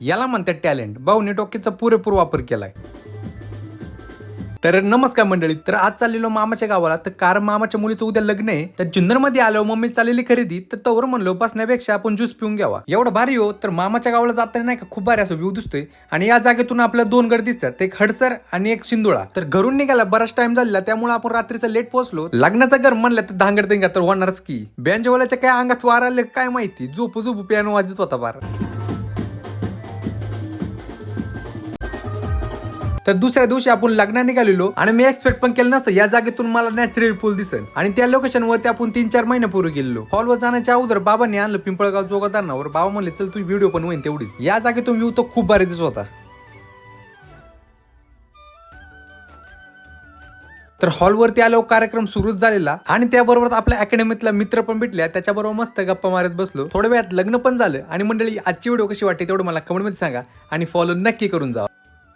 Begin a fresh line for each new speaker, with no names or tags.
याला म्हणतात टॅलेंट. भाऊने डोक्याचा पुरेपूर वापर केलाय. तर नमस्कार मंडळी. तर आज चाललेलो मामाच्या गावाला. तर कारण मामाच्या मुलीचं उद्या लग्न आहे. तर जुन्नरमध्ये आलो, मम्मी चाललेली खरेदी. तर तवर म्हणलो बसण्यापेक्षा आपण ज्यूस पिऊन घ्यावा. एवढं भारी हो. तर मामाच्या गावाला जाताना नाही का खूप भारी असं व्ह्यू दिसतोय. आणि या जागेतून आपल्या दोन गड दिसतात, एक हडसर आणि एक शिंदोळा. तर घरून निघाला बराच टाइम झालेला, त्यामुळे आपण रात्रीचं लेट पोहोचलो. लग्नाचं घर म्हणलं तर धांगड देंगा तर होणारच की. बँजवाल्याच्या काय अंगात वार आले काय माहिती, झोपू झोपू पियानो वाजत होता बार. तर दुसऱ्या दिवशी आपण लग्नाला निघालेलो आणि मी एक्सपेक्ट पण केलं नसतं या जागेतून मला नॅचरल पूल दिसेल. आणि त्या लोकेशनवरती आपण 3-4 महिन्यापूर्वी गेलो. हॉलवर जाण्याच्या अगोदर बाबांनी आणलं पिंपळगाव जोगदारनावर. बाबा म्हणले चल तू व्हिडिओ पण होईन तेवढी. या जागेतून व्ह्यू तो खूप भारी दिसत होता. तर हॉलवरती आल्यावर कार्यक्रम सुरूच झालेला आणि त्याबरोबर आपल्या अकॅडमीतला मित्र पण भेटल्या. त्याच्याबरोबर मस्त गप्पा मारत बसलो. थोड्या वेळात लग्न पण झालं. आणि मंडळी आजची व्हिडिओ कशी वाटते तेवढं मला कमेंटमध्ये सांगा आणि फॉलो नक्की करून जा.